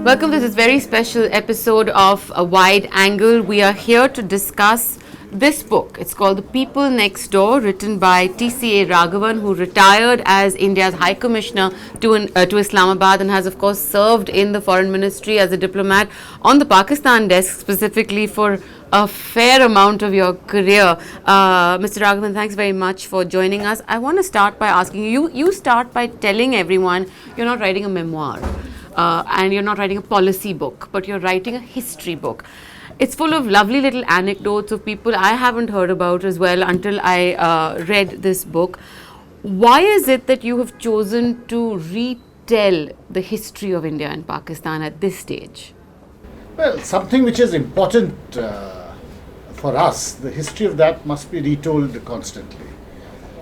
Welcome to this very special episode of A Wide Angle. We are here to discuss this book. It's called The People Next Door, written by TCA Raghavan, who retired as India's High Commissioner to Islamabad and has, of course, served in the Foreign Ministry as a diplomat on the Pakistan desk, specifically for a fair amount of your career. Mr. Raghavan, thanks very much for joining us. I want to start by asking you start by telling everyone you're not writing a memoir. And you're not writing a policy book, but you're writing a history book. It's full of lovely little anecdotes of people I haven't heard about as well until I read this book. Why is it that you have chosen to retell the history of India and Pakistan at this stage? Well, something which is important for us, the history of that must be retold constantly.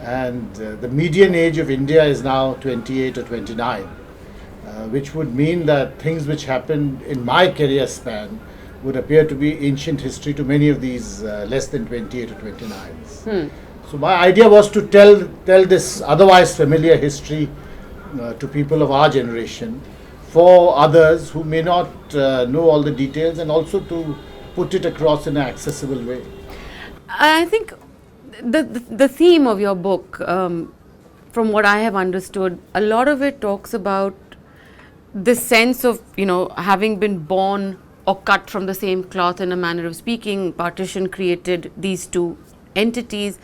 And the median age of India is now 28 or 29. Which would mean that things which happened in my career span would appear to be ancient history to many of these less than 28 or 29s. So my idea was to tell this otherwise familiar history to people of our generation, for others who may not know all the details, and also to put it across in an accessible way. I think the theme of your book, from what I have understood, a lot of it talks about this sense of, having been born or cut from the same cloth, in a manner of speaking. Partition created these two entities.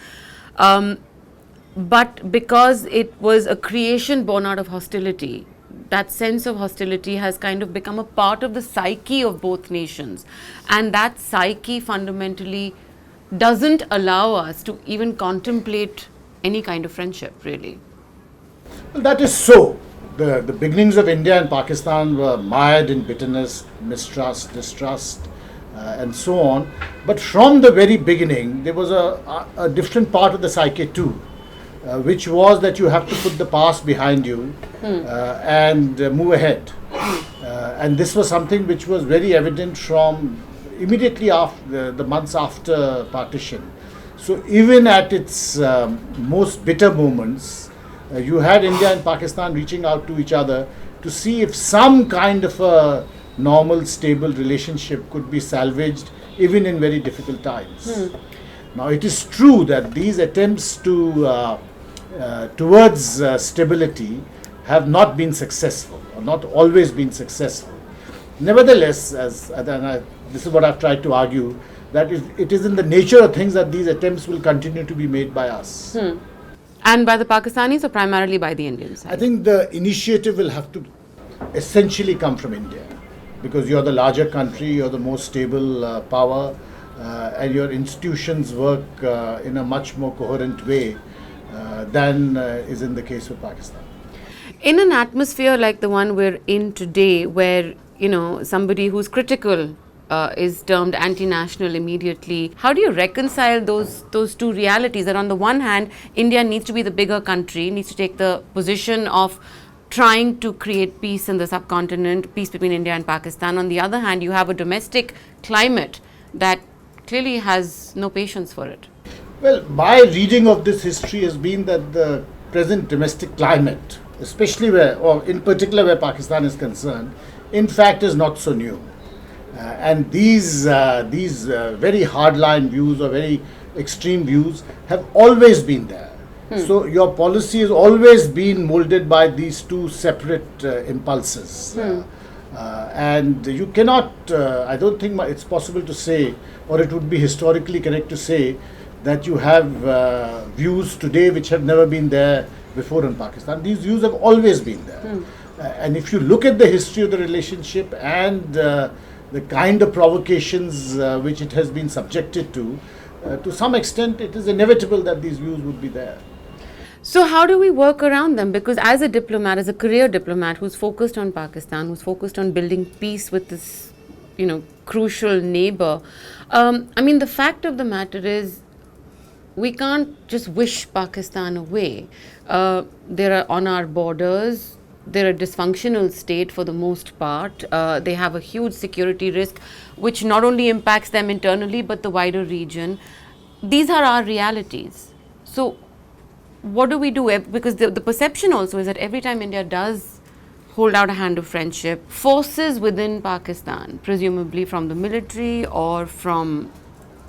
But because it was a creation born out of hostility, that sense of hostility has kind of become a part of the psyche of both nations. And that psyche fundamentally doesn't allow us to even contemplate any kind of friendship, really. Well, that is so. The beginnings of India and Pakistan were mired in bitterness, mistrust, distrust, and so on. But from the very beginning, there was a different part of the psyche too, which was that you have to put the past behind you and move ahead. And this was something which was very evident from immediately after the months after partition. So even at its most bitter moments, you had India and Pakistan reaching out to each other to see if some kind of a normal, stable relationship could be salvaged even in very difficult times. Now, it is true that these attempts towards stability have not been successful, or not always been successful. Nevertheless, this is what I've tried to argue, that it is in the nature of things that these attempts will continue to be made by us. And by the Pakistanis, or primarily by the Indians? I think the initiative will have to essentially come from India, because you're the larger country, you're the more stable power, and your institutions work in a much more coherent way than is in the case of Pakistan. In an atmosphere like the one we're in today, where somebody who's critical is termed anti-national immediately, how do you reconcile those two realities? That on the one hand, India needs to be the bigger country, needs to take the position of trying to create peace in the subcontinent, peace between India and Pakistan. On the other hand, you have a domestic climate that clearly has no patience for it. Well, my reading of this history has been that the present domestic climate, especially or in particular where Pakistan is concerned, in fact is not so new. And these very hardline views or very extreme views have always been there. So your policy has always been molded by these two separate impulses. And you cannot, I don't think it's possible to say, or it would be historically correct to say, that you have views today which have never been there before in Pakistan. These views have always been there. And if you look at the history of the relationship and the kind of provocations which it has been subjected to some extent, it is inevitable that these views would be there. So how do we work around them? Because as a diplomat, as a career diplomat who's focused on Pakistan, who's focused on building peace with this, crucial neighbor, the fact of the matter is, we can't just wish Pakistan away. They're on our borders. They're a dysfunctional state for the most part. They have a huge security risk, which not only impacts them internally, but the wider region. These are our realities. So what do we do? Because the perception also is that every time India does hold out a hand of friendship, forces within Pakistan, presumably from the military or from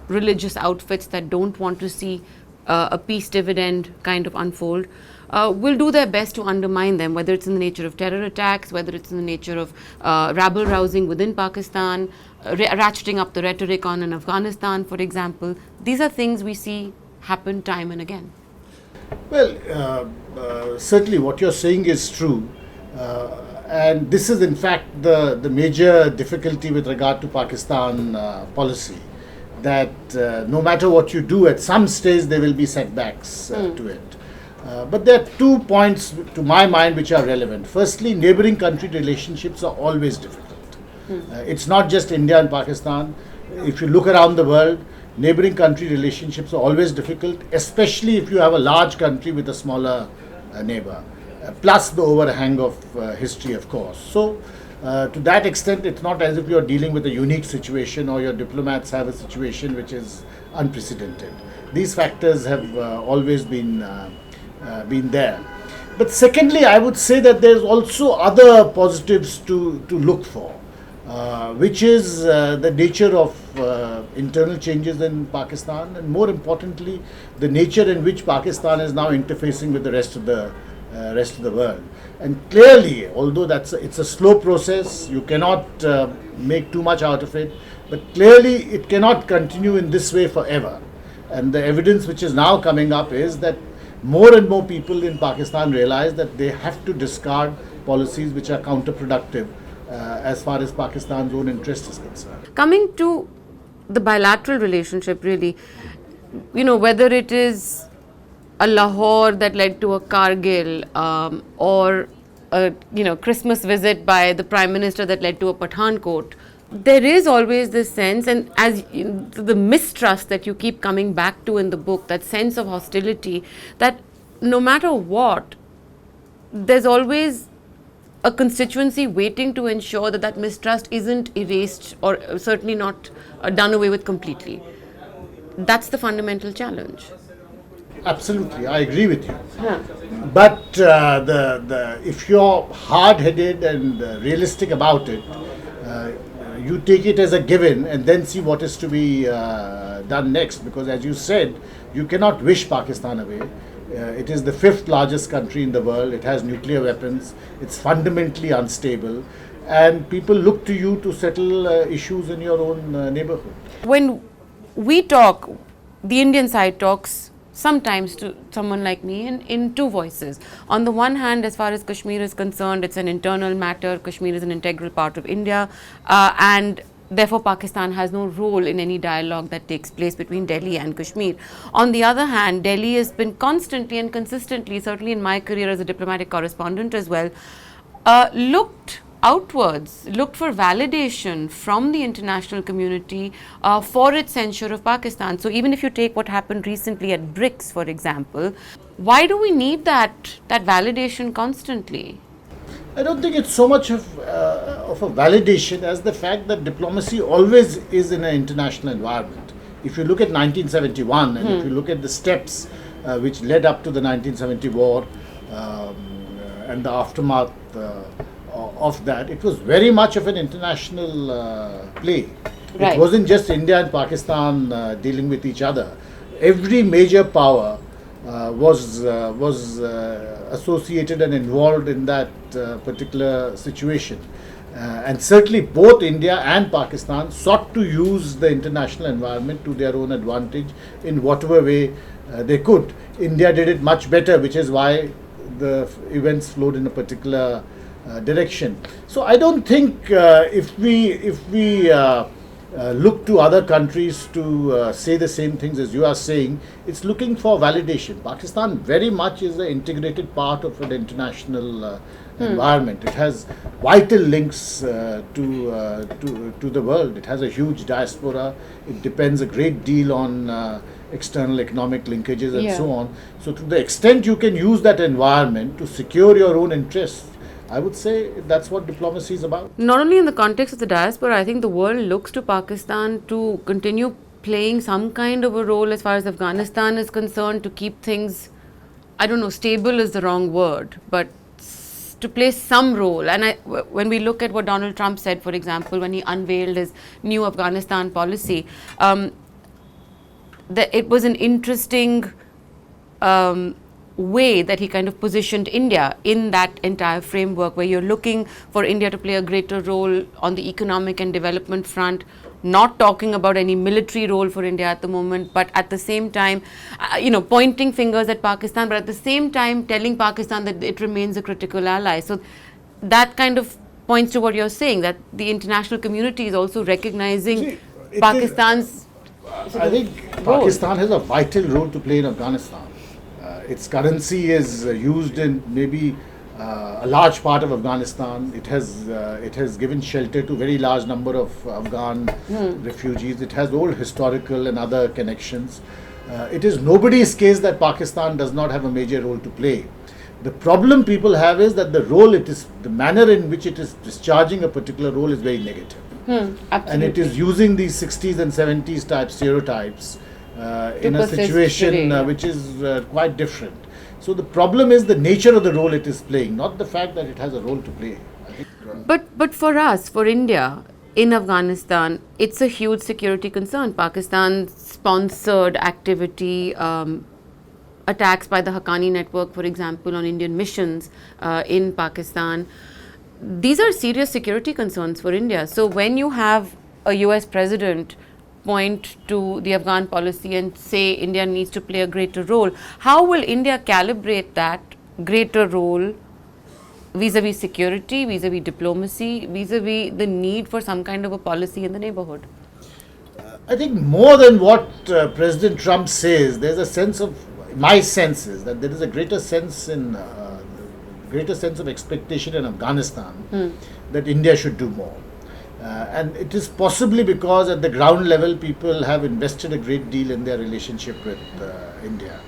religious outfits that don't want to see a peace dividend kind of unfold, will do their best to undermine them, whether it's in the nature of terror attacks, whether it's in the nature of rabble rousing within Pakistan, ratcheting up the rhetoric on in Afghanistan, for example. These are things we see happen time and again. Well, certainly what you're saying is true. And this is in fact the major difficulty with regard to Pakistan policy, that no matter what you do, at some stage there will be setbacks to it. But there are 2 points to my mind which are relevant. Firstly, neighboring country relationships are always difficult. It's not just India and Pakistan. If you look around the world, neighboring country relationships are always difficult, especially if you have a large country with a smaller neighbor, plus the overhang of history, of course. So, to that extent, it's not as if you're dealing with a unique situation or your diplomats have a situation which is unprecedented. These factors have always been there. But secondly, I would say that there's also other positives to look for, which is the nature of internal changes in Pakistan, and more importantly, the nature in which Pakistan is now interfacing with the rest of the world. And clearly, although it's a slow process, you cannot make too much out of it, but clearly it cannot continue in this way forever. And the evidence which is now coming up is that more and more people in Pakistan realize that they have to discard policies which are counterproductive as far as Pakistan's own interest is concerned. Coming to the bilateral relationship, really, whether it is a Lahore that led to a Kargil, or a Christmas visit by the Prime Minister that led to a Pathankot, there is always this sense, and as the mistrust that you keep coming back to in the book, that sense of hostility, that no matter what, there's always a constituency waiting to ensure that mistrust isn't erased or certainly not done away with completely. That's the fundamental challenge. Absolutely, I agree with you. But if you're hard-headed and realistic about it, you take it as a given and then see what is to be done next. Because as you said, you cannot wish Pakistan away. It is the 5th largest country in the world. It has nuclear weapons. It's fundamentally unstable. And people look to you to settle issues in your own neighborhood. When we talk, the Indian side talks sometimes to someone like me in two voices. On the one hand, as far as Kashmir is concerned, it's an internal matter. Kashmir is an integral part of India, and therefore Pakistan has no role in any dialogue that takes place between Delhi and Kashmir. On the other hand, Delhi has been constantly and consistently, certainly in my career as a diplomatic correspondent as well, looked outwards, looked for validation from the international community for its censure of Pakistan. So even if you take what happened recently at BRICS, for example, why do we need that validation constantly? I don't think it's so much of a validation as the fact that diplomacy always is in an international environment. If you look at 1971 and if you look at the steps which led up to the 1970 war and the aftermath of that, it was very much of an international play. Right. It wasn't just India and Pakistan dealing with each other. Every major power was associated and involved in that particular situation. And certainly both India and Pakistan sought to use the international environment to their own advantage in whatever way they could. India did it much better, which is why the events flowed in a particular direction. So I don't think if we look to other countries to say the same things as you are saying, it's looking for validation. Pakistan very much is an integrated part of an international environment. It has vital links to the world. It has a huge diaspora. It depends a great deal on external economic linkages and so on. So to the extent you can use that environment to secure your own interests, I would say that's what diplomacy is about. Not only in the context of the diaspora, I think the world looks to Pakistan to continue playing some kind of a role as far as Afghanistan is concerned to keep things, I don't know, stable is the wrong word, but to play some role. And when we look at what Donald Trump said, for example, when he unveiled his new Afghanistan policy, it was an interesting way that he kind of positioned India in that entire framework, where you're looking for India to play a greater role on the economic and development front, not talking about any military role for India at the moment, but at the same time, pointing fingers at Pakistan, but at the same time telling Pakistan that it remains a critical ally. So that kind of points to what you're saying, that the international community is also recognizing Pakistan's I think Pakistan has a vital role to play in Afghanistan. Its currency is used in maybe a large part of Afghanistan. It has given shelter to a very large number of Afghan refugees. It has old historical and other connections. It is nobody's case that Pakistan does not have a major role to play. The problem people have is that the manner in which it is discharging a particular role is very negative. And it is using these 60s and 70s type stereotypes in a situation which is quite different. So the problem is the nature of the role it is playing, not the fact that it has a role to play. I think, but for us, for India, in Afghanistan, it's a huge security concern. Pakistan sponsored activity, attacks by the Haqqani network, for example, on Indian missions in Pakistan. These are serious security concerns for India. So when you have a US president point to the Afghan policy and say India needs to play a greater role, how will India calibrate that greater role vis-a-vis security, vis-a-vis diplomacy, vis-a-vis the need for some kind of a policy in the neighborhood? I think more than what President Trump says, there's a sense of, my sense is that there is a greater sense of expectation in Afghanistan that India should do more. And it is possibly because at the ground level people have invested a great deal in their relationship with India.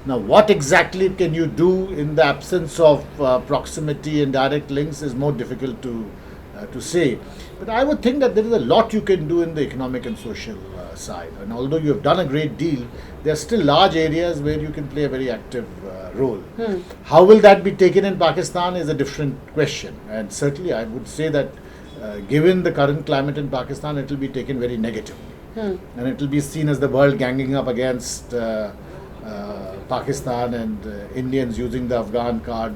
Now, what exactly can you do in the absence of proximity and direct links is more difficult to say. But I would think that there is a lot you can do in the economic and social side. And although you have done a great deal, there are still large areas where you can play a very active role. How will that be taken in Pakistan is a different question. And certainly I would say that given the current climate in Pakistan, it will be taken very negatively. And it will be seen as the world ganging up against Pakistan and Indians using the Afghan card.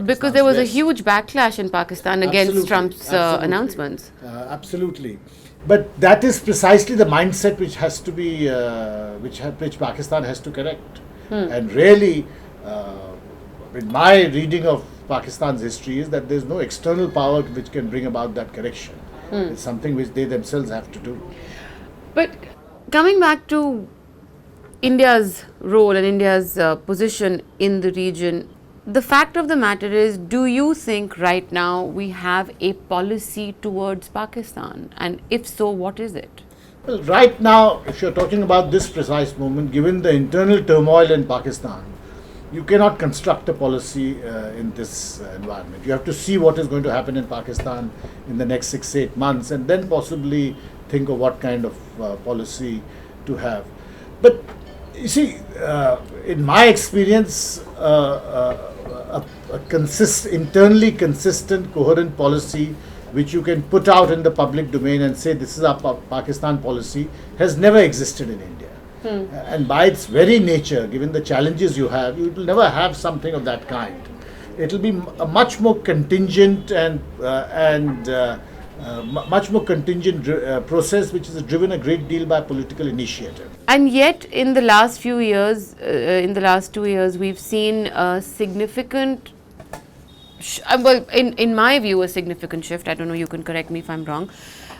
Because there was a huge backlash in Pakistan against Trump's announcements. Absolutely. But that is precisely the mindset which has to be, which Pakistan has to correct. And really, in my reading of Pakistan's history is that there is no external power which can bring about that correction. It's something which they themselves have to do. But coming back to India's role and India's position in the region, the fact of the matter is, do you think right now we have a policy towards Pakistan? And if so, what is it? Well, right now, if you're talking about this precise moment, given the internal turmoil in Pakistan, you cannot construct a policy in this environment. You have to see what is going to happen in Pakistan in the next 6-8 months and then possibly think of what kind of policy to have. But you see, in my experience, internally consistent, coherent policy which you can put out in the public domain and say this is our Pakistan policy has never existed in India. And by its very nature, given the challenges you will never have something of that kind. It will be a much more contingent and much more contingent process which is driven a great deal by political initiative. And yet, in the last few years, in the last 2 years, we've seen a significant, in my view, a significant shift. I don't know, you can correct me if I'm wrong.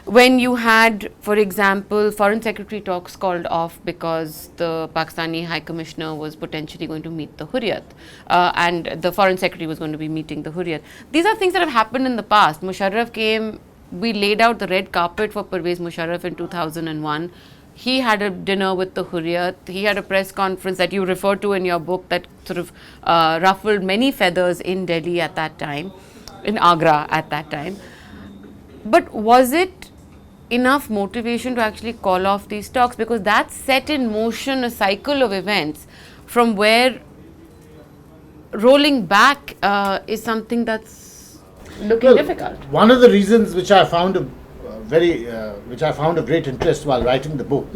When you had, for example, Foreign Secretary talks called off because the Pakistani High Commissioner was potentially going to meet the Hurriyat, and the Foreign Secretary was going to be meeting the Hurriyat. These are things that have happened in the past. Musharraf came, we laid out the red carpet for Pervez Musharraf in 2001. He had a dinner with the Hurriyat. He had a press conference that you refer to in your book that sort of ruffled many feathers in Delhi at that time, in Agra at that time. But was it enough motivation to actually call off these talks, because that set in motion a cycle of events from where rolling back is something that's looking difficult. One of the reasons which I found which I found of great interest while writing the book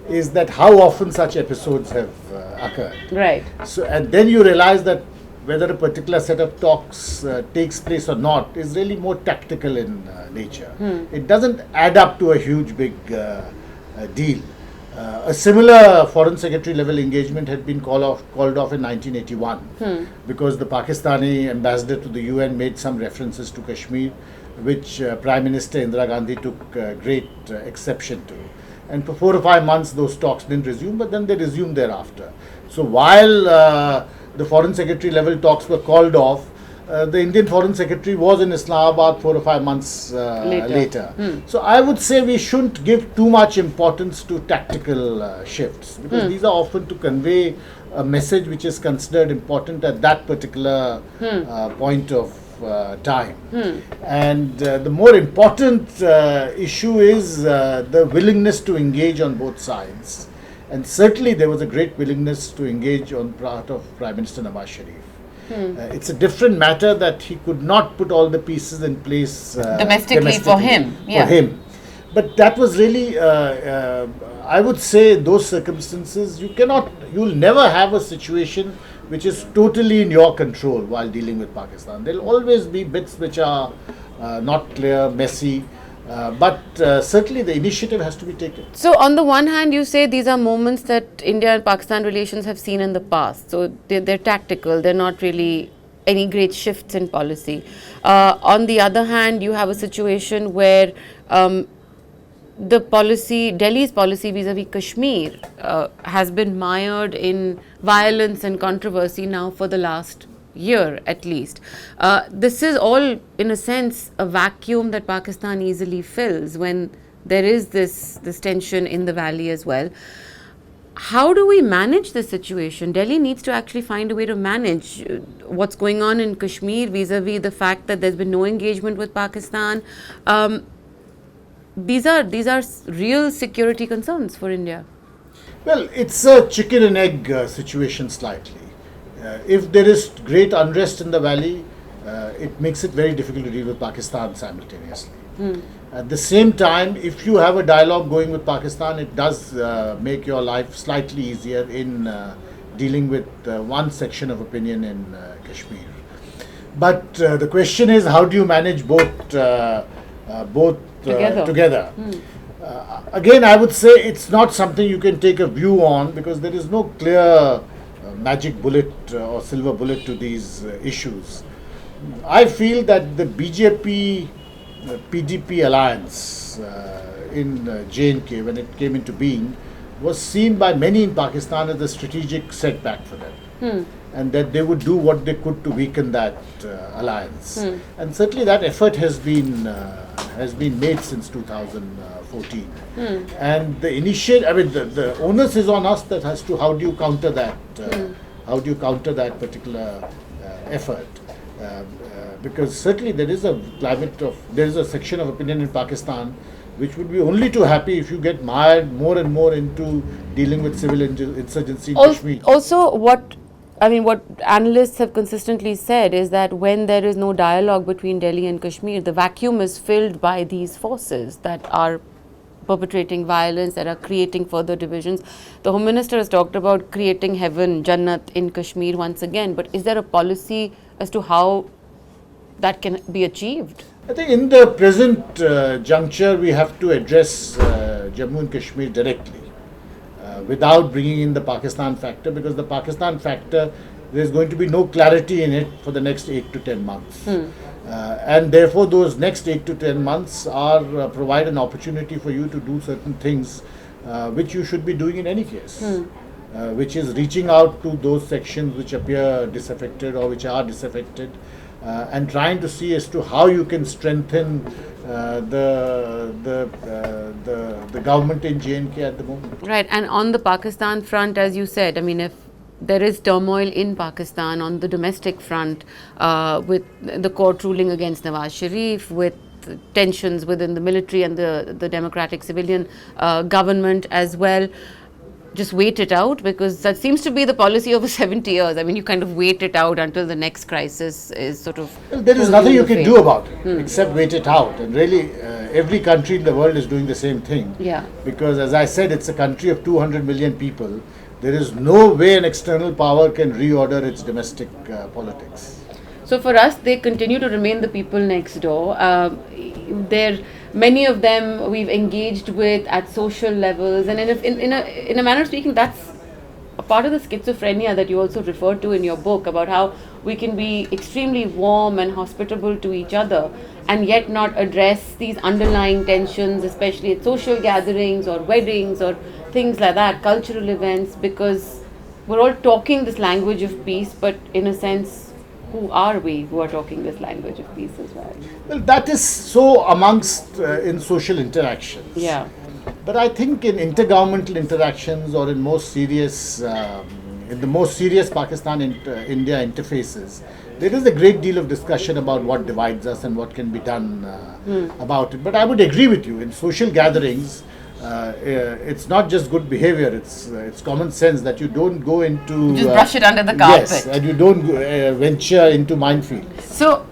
is that how often such episodes have occurred. Right. So, and then you realize that whether a particular set of talks takes place or not is really more tactical in nature. It doesn't add up to a huge big deal. A similar foreign secretary level engagement had been called off in 1981 because the Pakistani ambassador to the UN made some references to Kashmir, which Prime Minister Indira Gandhi took great exception to. And for 4 or 5 months those talks didn't resume, but then they resumed thereafter. So while the foreign secretary level talks were called off, the Indian foreign secretary was in Islamabad 4 or 5 months later. So I would say we shouldn't give too much importance to tactical shifts, because these are often to convey a message which is considered important at that particular point of time. And the more important issue is the willingness to engage on both sides. And certainly there was a great willingness to engage on part of Prime Minister Nawaz Sharif. It's a different matter that he could not put all the pieces in place Domestically for him. But that was really, I would say, those circumstances, you'll never have a situation which is totally in your control while dealing with Pakistan. There'll always be bits which are not clear, messy. But certainly the initiative has to be taken. So on the one hand, you say these are moments that India and Pakistan relations have seen in the past. So they're tactical. They're not really any great shifts in policy. On the other hand, you have a situation where Delhi's policy vis-a-vis Kashmir has been mired in violence and controversy now for the last year at least. This is all, in a sense, a vacuum that Pakistan easily fills when there is this tension in the valley as well. How do we manage this situation? Delhi needs to actually find a way to manage what's going on in Kashmir vis-a-vis the fact that there's been no engagement with Pakistan. These are real security concerns for India. Well, it's a chicken and egg situation slightly. If there is great unrest in the valley, it makes it very difficult to deal with Pakistan simultaneously. At the same time, if you have a dialogue going with Pakistan, it does make your life slightly easier in dealing with one section of opinion in Kashmir. But the question is, how do you manage both together? Again, I would say it's not something you can take a view on, because there is no clear magic bullet or silver bullet to these issues. I feel that the BJP PDP alliance in J&K, when it came into being, was seen by many in Pakistan as a strategic setback for them, and that they would do what they could to weaken that alliance. And certainly that effort has been made since 2014. And the onus is on us that has to how do you counter that particular effort. Because certainly there is a section of opinion in Pakistan which would be only too happy if you get mired more and more into dealing with civil insurgency in Kashmir. Also, what analysts have consistently said is that when there is no dialogue between Delhi and Kashmir, the vacuum is filled by these forces that are perpetrating violence, that are creating further divisions. The Home Minister has talked about creating heaven, Jannat in Kashmir once again, but is there a policy as to how that can be achieved? I think in the present juncture, we have to address Jammu and Kashmir directly without bringing in the Pakistan factor, because the Pakistan factor, there's going to be no clarity in it for the next 8 to 10 months. And therefore, those next 8 to 10 months provide an opportunity for you to do certain things which you should be doing in any case, which is reaching out to those sections which appear disaffected or which are disaffected, and trying to see as to how you can strengthen the government in J&K at the moment. Right, and on the Pakistan front, as you said, if there is turmoil in Pakistan on the domestic front, with the court ruling against Nawaz Sharif, with the tensions within the military and the democratic civilian government as well. Just wait it out, because that seems to be the policy over 70 years. I mean, you kind of wait it out until the next crisis is sort of... Well, there is nothing you can do about it except wait it out. And really, every country in the world is doing the same thing. Yeah. Because as I said, it's a country of 200 million people. There is no way an external power can reorder its domestic politics. So for us, they continue to remain the people next door. Many of them we've engaged with at social levels, and in a manner of speaking, that's a part of the schizophrenia that you also refer to in your book, about how we can be extremely warm and hospitable to each other and yet not address these underlying tensions, especially at social gatherings or weddings or things like that, cultural events, because we're all talking this language of peace, but in a sense, who are we who are talking this language of peace as well? Well, that is so amongst in social interactions. Yeah. But I think in intergovernmental interactions, or in most serious, in the most serious Pakistan-India interfaces, there is a great deal of discussion about what divides us and what can be done about it. But I would agree with you, in social gatherings, it's not just good behavior, it's common sense that you don't go into... Just brush it under the carpet. Yes, and you don't venture into minefields. So,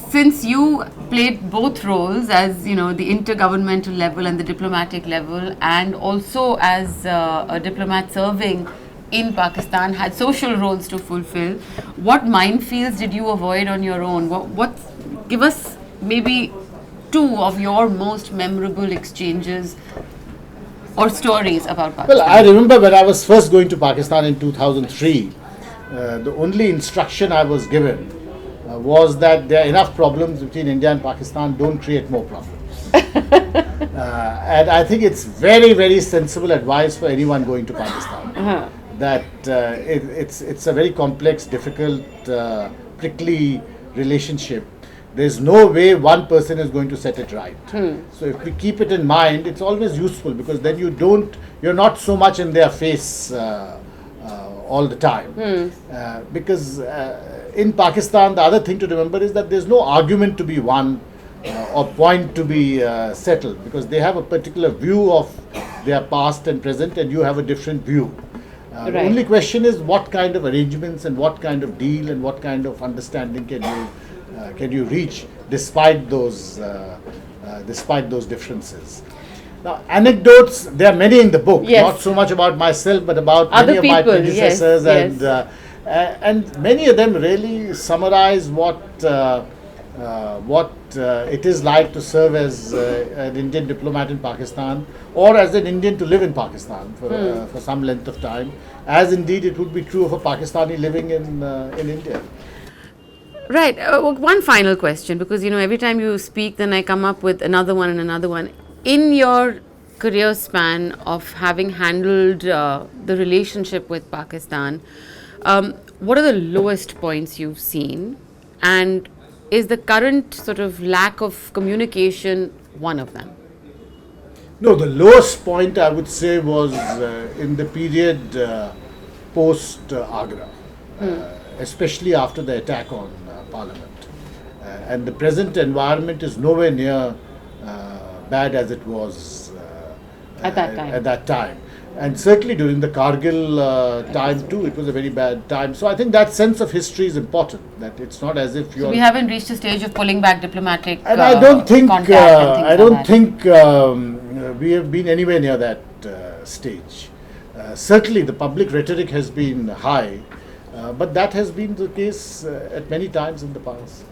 since you played both roles as, the intergovernmental level and the diplomatic level, and also as a diplomat serving in Pakistan, had social roles to fulfill, what minefields did you avoid on your own? Give us maybe two of your most memorable exchanges or stories about Pakistan. Well, I remember when I was first going to Pakistan in 2003, the only instruction I was given was that there are enough problems between India and Pakistan, don't create more problems. And I think it's very, very sensible advice for anyone going to Pakistan. That it's a very complex, difficult, prickly relationship. There's no way one person is going to set it right. So if we keep it in mind, it's always useful, because then you're not so much in their face all the time. Because in Pakistan, the other thing to remember is that there's no argument to be won or point to be settled, because they have a particular view of their past and present, and you have a different view. Right. The only question is what kind of arrangements and what kind of deal and what kind of understanding can you reach despite those differences. Now, anecdotes, there are many in the book, not so much about myself, but about many of my predecessors, and many of them really summarize what it is like to serve as an Indian diplomat in Pakistan, or as an Indian to live in Pakistan for some length of time, as indeed it would be true of a Pakistani living in India. Right. One final question, because every time you speak, then I come up with another one and another one. In your career span of having handled the relationship with Pakistan, what are the lowest points you've seen, and is the current sort of lack of communication one of them? No, the lowest point I would say was in the period post Agra, especially after the attack on Parliament. And the present environment is nowhere near bad as it was at that time. And certainly during the Kargil time too, it was a very bad time. So I think that sense of history is important, that it's not as if we haven't reached a stage of pulling back diplomatic and I don't think we have been anywhere near that stage. Certainly the public rhetoric has been high, but that has been the case at many times in the past.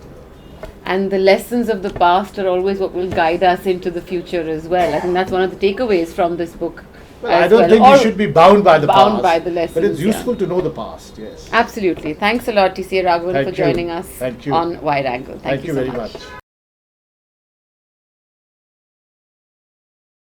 And the lessons of the past are always what will guide us into the future as well. I think that's one of the takeaways from this book. Well, I don't think we should be bound by the past. Bound by the lessons. But it's useful to know the past, yes. Absolutely. Thanks a lot, TCA Raghavan, for joining us on Wide Angle. Thank you so very much.